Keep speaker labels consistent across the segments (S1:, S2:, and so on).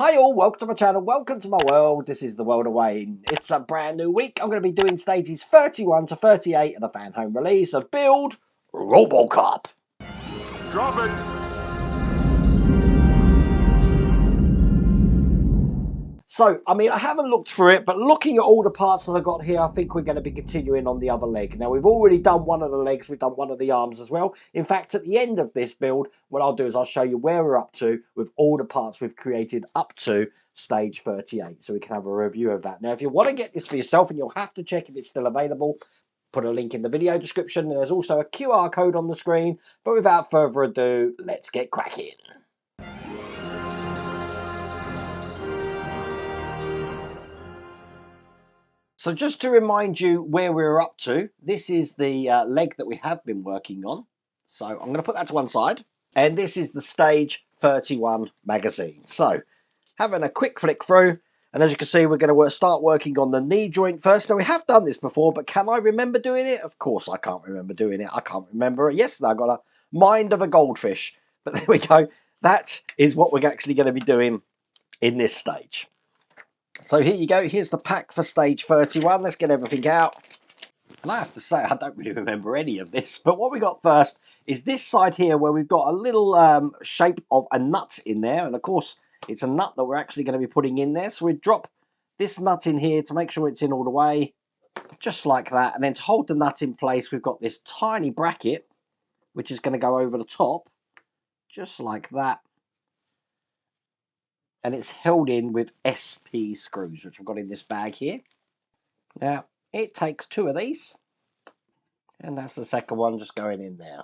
S1: Hi all, welcome to my channel, welcome to my world. This is the world of Wayne. It's a brand new week. I'm going to be doing stages 31 to 38 of the Fanhome release of Build Robocop.
S2: Drop it!
S1: So, I haven't looked through it, but looking at all the parts that I've got here, I think we're going to be continuing on the other leg. Now, we've already done one of the legs, we've done one of the arms as well. In fact, at the end of this build, what I'll do is I'll show you where we're up to with all the parts we've created up to stage 38, so we can have a review of that. Now, if you want to get this for yourself, and you'll have to check if it's still available, put a link in the video description. There's also a QR code on the screen, but without further ado, let's get cracking. So just to remind you where we're up to, this is the leg that we have been working on. So I'm going to put that to one side. And this is the stage 31 magazine. So having a quick flick through. And as you can see, we're going to start working on the knee joint first. Now, we have done this before, but can I remember doing it? Of course, I can't remember doing it. I can't remember it. Yesterday, I got a mind of a goldfish. But there we go. That is what we're actually going to be doing in this stage. So here you go. Here's the pack for stage 31. Let's get everything out. And I have to say, I don't really remember any of this. But what we got first is this side here where we've got a little shape of a nut in there. And of course, it's a nut that we're actually going to be putting in there. So we drop this nut in here to make sure it's in all the way. Just like that. And then to hold the nut in place, we've got this tiny bracket, which is going to go over the top. Just like that. And it's held in with SP screws, which I've got in this bag here. Now, it takes two of these, and that's the second one just going in there.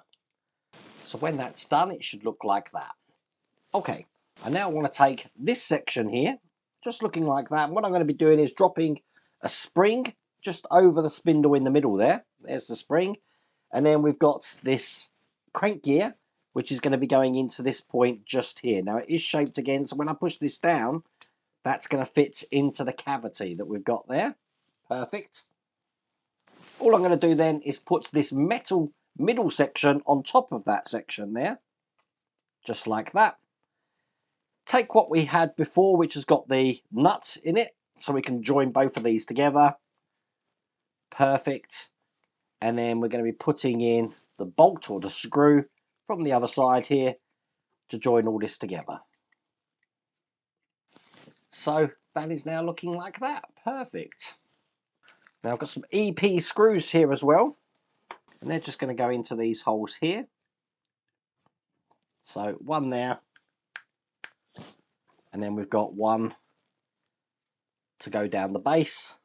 S1: So when that's done, it should look like that. Okay, I now want to take this section here, just looking like that. And what I'm going to be doing is dropping a spring just over the spindle in the middle there. There's the spring. And then we've got this crank gear, which is going to be going into this point just here. Now, it is shaped again, so when I push this down, that's going to fit into the cavity that we've got there. Perfect. All I'm going to do then is put this metal middle section on top of that section there. Just like that. Take what we had before, which has got the nut in it, so we can join both of these together. Perfect. And then we're going to be putting in the bolt or the screw from the other side here to join all this together. So that is now looking like that. Perfect. Now I've got some EP screws here as well. And they're just going to go into these holes here. So one there. And then we've got one to go down the base.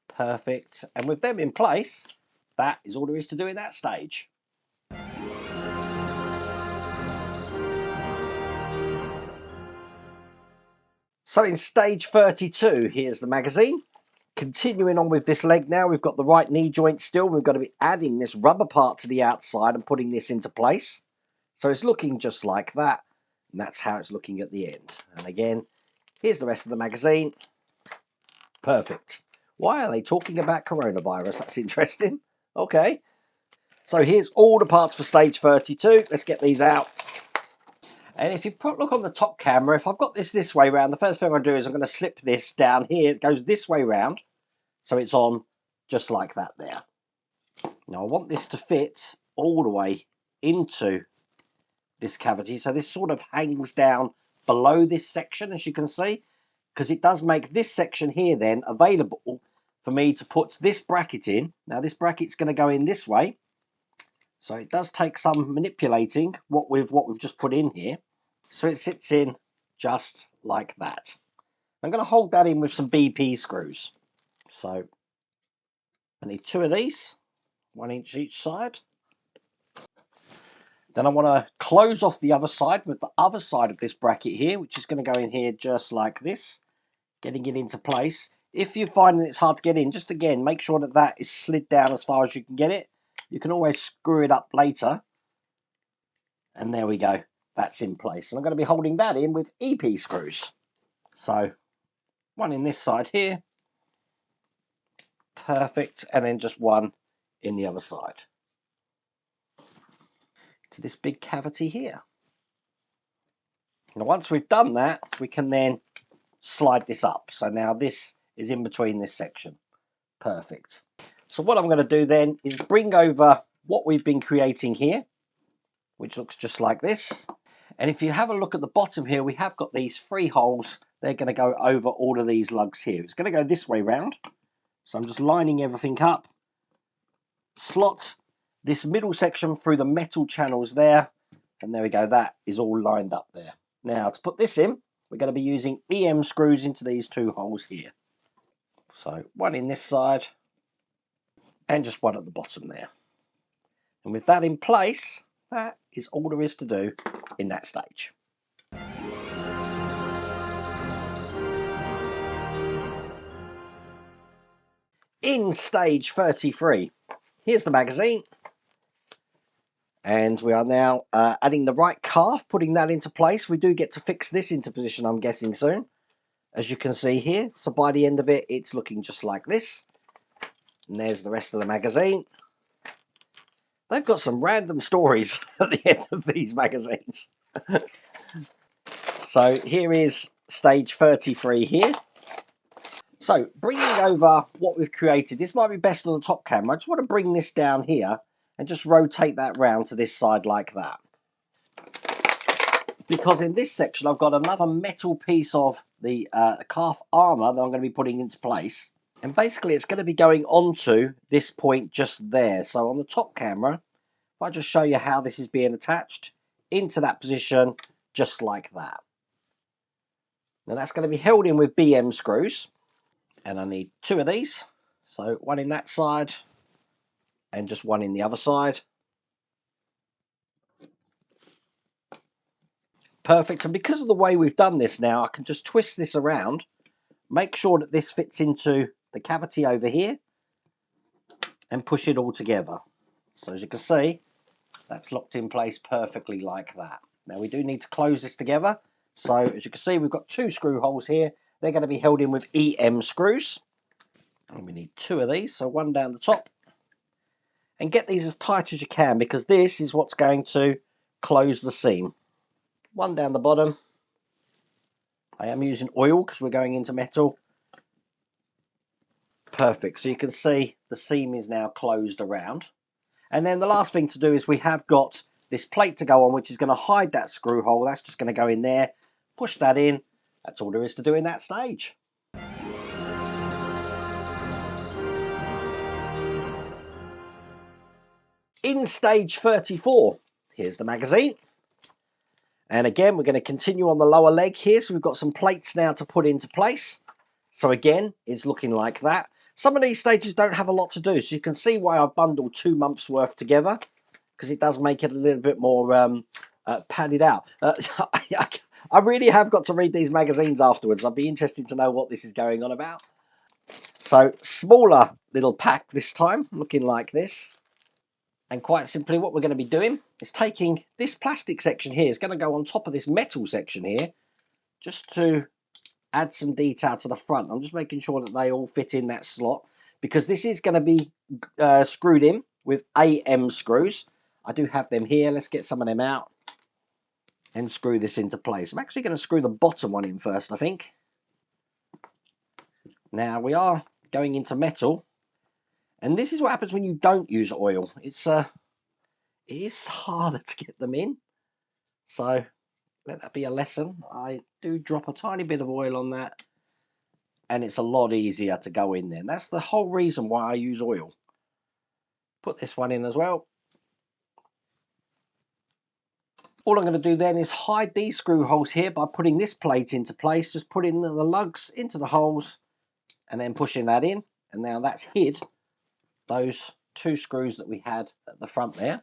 S1: Perfect. And with them in place, that is all there is to do in that stage. So in stage 32, here's the magazine. Continuing on with this leg now, we've got the right knee joint still. We've got to be adding this rubber part to the outside and putting this into place. So it's looking just like that. And that's how it's looking at the end. And again, here's the rest of the magazine. Perfect. Why are they talking about coronavirus? That's interesting. Okay. So here's all the parts for stage 32. Let's get these out. And if you look on the top camera, if I've got this way round, the first thing I'm going to do is I'm going to slip this down here. It goes this way round. So it's on just like that there. Now I want this to fit all the way into this cavity. So this sort of hangs down below this section, as you can see, because it does make this section here then available for me to put this bracket in. Now this bracket's going to go in this way. So it does take some manipulating what we've just put in here. So it sits in just like that. I'm going to hold that in with some BP screws. So I need two of these, 1 inch each side. Then I want to close off the other side with the other side of this bracket here, which is going to go in here just like this, getting it into place. If you're finding it's hard to get in, just again, make sure that that is slid down as far as you can get it. You can always screw it up later. And there we go. That's in place. And I'm going to be holding that in with EP screws. So one in this side here. Perfect. And then just one in the other side. To this big cavity here. Now once we've done that, we can then slide this up. So now this is in between this section. Perfect. So what I'm going to do then is bring over what we've been creating here, which looks just like this. And if you have a look at the bottom here, we have got these 3 holes. They're going to go over all of these lugs here. It's going to go this way round. So I'm just lining everything up. Slot this middle section through the metal channels there. And there we go. That is all lined up there. Now to put this in, we're going to be using EM screws into these 2 holes here. So one in this side and just one at the bottom there. And with that in place, that is all there is to do in that stage. In stage 33, here's the magazine. And we are now adding the right calf, putting that into place. We do get to fix this into position, I'm guessing, soon. As you can see here. So by the end of it, it's looking just like this. And there's the rest of the magazine. They've got some random stories at the end of these magazines. So here is stage 33 here. So bringing over what we've created, this might be best on the top camera. I just want to bring this down here and just rotate that round to this side like that. Because in this section, I've got another metal piece of the calf armour that I'm going to be putting into place. And basically, it's going to be going onto this point just there. So on the top camera, if I just show you how this is being attached into that position, just like that. Now that's going to be held in with BM screws. And I need 2 of these. So one in that side and just one in the other side. Perfect. And because of the way we've done this now, I can just twist this around, make sure that this fits into the cavity over here and push it all together. So as you can see, that's locked in place perfectly like that. Now we do need to close this together. So as you can see, we've got 2 screw holes here. They're going to be held in with EM screws. And we need 2 of these. So one down the top. And get these as tight as you can, because this is what's going to close the seam. One down the bottom. I am using oil because we're going into metal. Perfect. So you can see the seam is now closed around. And then the last thing to do is we have got this plate to go on, which is going to hide that screw hole. That's just going to go in there. Push that in. That's all there is to do in that stage. In stage 34, here's the magazine. And again, we're going to continue on the lower leg here. So we've got some plates now to put into place. So again, it's looking like that. Some of these stages don't have a lot to do. So you can see why I bundled 2 months worth together, because it does make it a little bit more padded out. I really have got to read these magazines afterwards. I'd be interested to know what this is going on about. So smaller little pack this time, looking like this. And quite simply, what we're going to be doing is taking this plastic section here. It's going to go on top of this metal section here, just to add some detail to the front. I'm just making sure that they all fit in that slot, because this is going to be screwed in with AM screws. I do have them here. Let's get some of them out and screw this into place. I'm actually going to screw the bottom one in first, I think. Now we are going into metal. And this is what happens when you don't use oil. It is harder to get them in. So let that be a lesson. I do drop a tiny bit of oil on that, and it's a lot easier to go in there. And that's the whole reason why I use oil. Put this one in as well. All I'm going to do then is hide these screw holes here by putting this plate into place. Just putting the lugs into the holes and then pushing that in. And now that's hid those 2 screws that we had at the front there.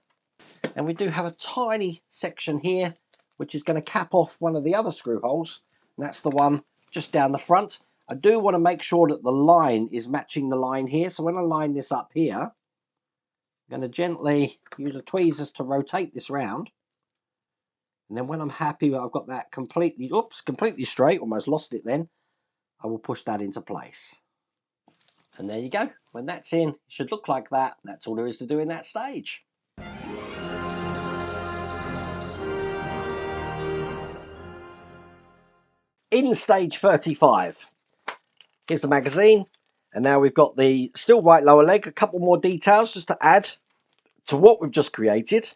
S1: And we do have a tiny section here which is going to cap off one of the other screw holes, and that's the one just down the front. I do want to make sure that the line is matching the line here, so when I line this up here, I'm going to gently use a tweezers to rotate this round, and then when I'm happy that I've got that completely straight, almost lost it then, I will push that into place. And there you go. When that's in, it should look like that. That's all there is to do in that stage. in stage 35. Here's the magazine, and now we've got the still right lower leg, a couple more details just to add to what we've just created.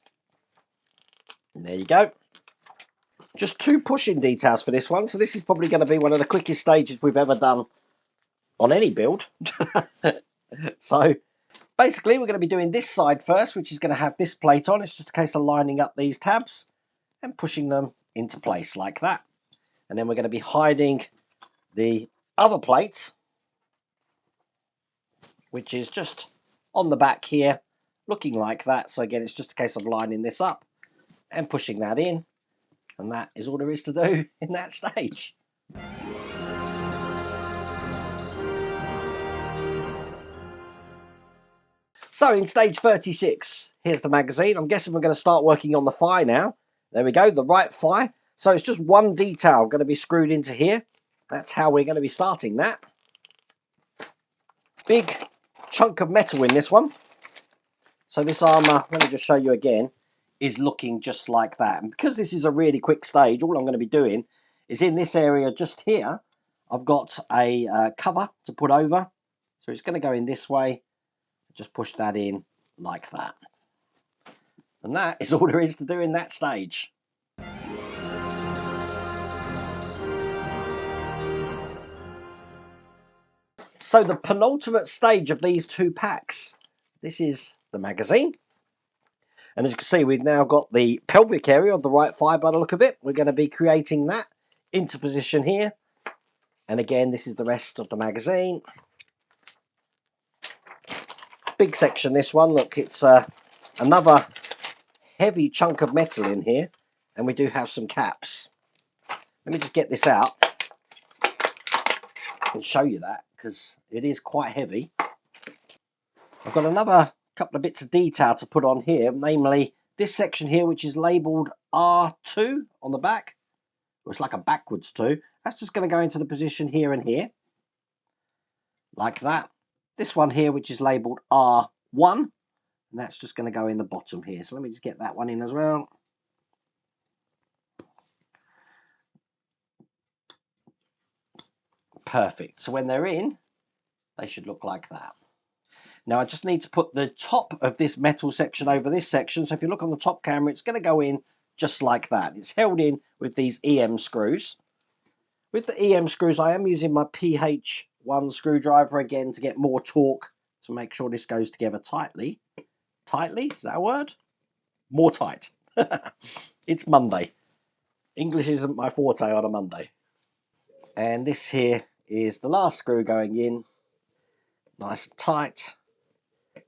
S1: And there you go. Just 2 pushing details for this one, so this is probably going to be one of the quickest stages we've ever done on any build. So basically we're going to be doing this side first, which is going to have this plate on. It's just a case of lining up these tabs and pushing them into place like that. And then we're going to be hiding the other plate, which is just on the back here, looking like that. So again, it's just a case of lining this up and pushing that in. And that is all there is to do in that stage. So in stage 36, here's the magazine. I'm guessing we're going to start working on the thigh now. There we go, the right thigh. So it's just one detail going to be screwed into here. That's how we're going to be starting that. Big chunk of metal in this one. So this armour, let me just show you again, is looking just like that. And because this is a really quick stage, all I'm going to be doing is in this area just here, I've got a cover to put over. So it's going to go in this way. Just push that in like that. And that is all there is to do in that stage. So the penultimate stage of these 2 packs. This is the magazine. And as you can see, we've now got the pelvic area of the right thigh by the look of it. We're going to be creating that into position here. And again, this is the rest of the magazine. Big section, this one. Look, it's another heavy chunk of metal in here. And we do have some caps. Let me just get this out and show you that, because it is quite heavy. I've got another couple of bits of detail to put on here, namely this section here, which is labelled R2 on the back. It's like a backwards 2. That's just going to go into the position here and here, like that. This one here, which is labelled R1, and that's just going to go in the bottom here. So let me just get that one in as well. Perfect. So when they're in, they should look like that. Now I just need to put the top of this metal section over this section. So if you look on the top camera, it's going to go in just like that. It's held in with these EM screws. With the EM screws, I am using my PH1 screwdriver again to get more torque to make sure this goes together tightly. Tightly? Is that a word? More tight. It's Monday. English isn't my forte on a Monday. And this here is the last screw going in. Nice and tight.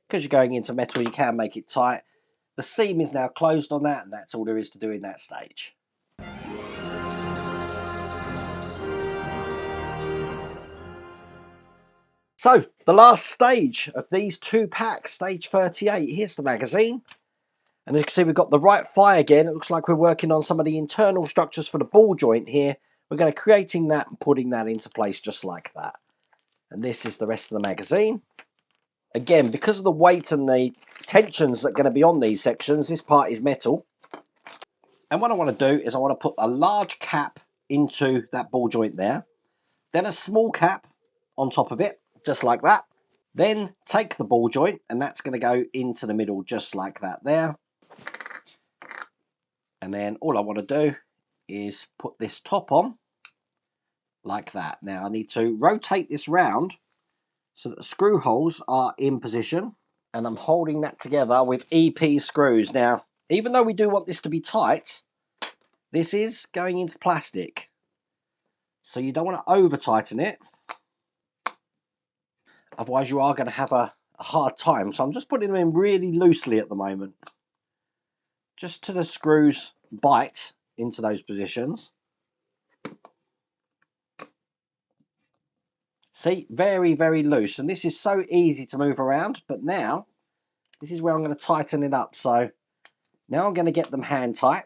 S1: Because you're going into metal, you can make it tight. The seam is now closed on that, and that's all there is to do in that stage. So, the last stage of these 2 packs, stage 38. Here's the magazine. And as you can see, we've got the right thigh again. It looks like we're working on some of the internal structures for the ball joint here. We're going to creating that and putting that into place just like that. And this is the rest of the magazine. Again, because of the weight and the tensions that are going to be on these sections, this part is metal. And what I want to do is I want to put a large cap into that ball joint there. Then a small cap on top of it, just like that. Then take the ball joint, and that's going to go into the middle just like that there. And then all I want to do is put this top on like that. Now I need to rotate this round so that the screw holes are in position, and I'm holding that together with EP screws. Now, even though we do want this to be tight, this is going into plastic, so you don't want to over tighten it, otherwise you are going to have a hard time. So I'm just putting them in really loosely at the moment, just till the screws bite into those positions. See, very, very loose. And this is so easy to move around. But now, this is where I'm going to tighten it up. So now I'm going to get them hand tight.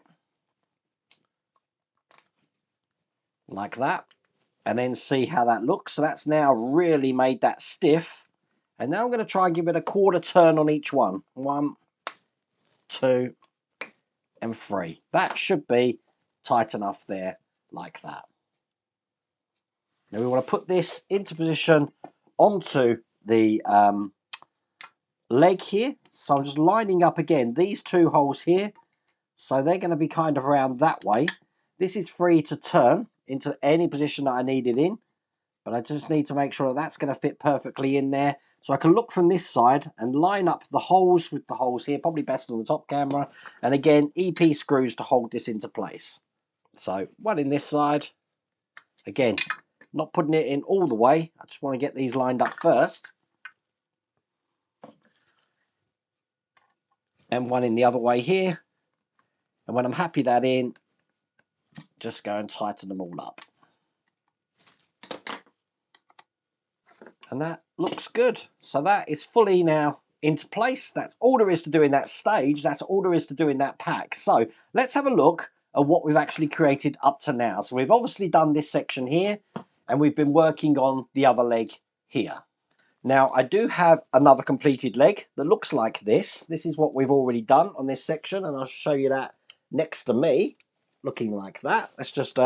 S1: Like that. And then see how that looks. So that's now really made that stiff. And now I'm going to try and give it a quarter turn on each one. 1, 2, and 3. That should be tight enough there, like that. Now we want to put this into position onto the leg here. So I'm just lining up again these two holes here. So they're going to be kind of around that way. This is free to turn into any position that I need it in. But I just need to make sure that that's going to fit perfectly in there. So I can look from this side and line up the holes with the holes here. Probably best on the top camera. And again, EP screws to hold this into place. So one in this side. Again, not putting it in all the way. I just want to get these lined up first. And one in the other way here. And when I'm happy that in, just go and tighten them all up. And that looks good. So that is fully now into place. That's all there is to do in that stage. That's all there is to do in that pack. So let's have a look at what we've actually created up to now. So we've obviously done this section here, and we've been working on the other leg here. Now I do have another completed leg that looks like this. This is what we've already done on this section, and I'll show you that next to me, looking like that. That's just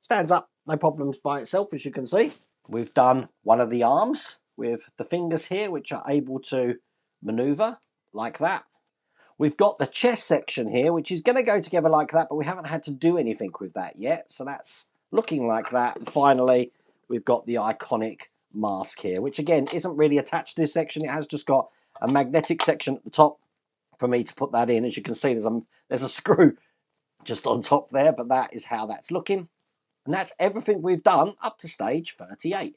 S1: stands up, no problems by itself, as you can see. We've done one of the arms with the fingers here, which are able to maneuver like that. We've got the chest section here, which is going to go together like that, but we haven't had to do anything with that yet. So that's looking like that. And finally, we've got the iconic mask here, which again isn't really attached to this section. It has just got a magnetic section at the top for me to put that in. As you can see, there's a screw just on top there, but that is how that's looking. And that's everything we've done up to stage 38.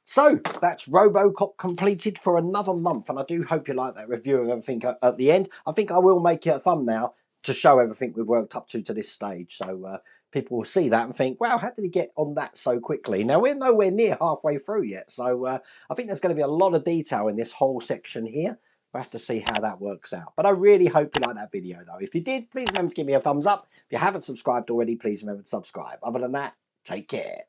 S1: So that's Robocop completed for another month, and I do hope you like that review of everything at the end. I think I will make it a thumbnail to show everything we've worked up to this stage, so people will see that and think, wow, how did he get on that so quickly? Now we're nowhere near halfway through yet, so I think there's going to be a lot of detail in this whole section here. We'll have to see how that works out. But I really hope you like that video though. If you did, please remember to give me a thumbs up. If you haven't subscribed already, please remember to subscribe. Other than that, take care.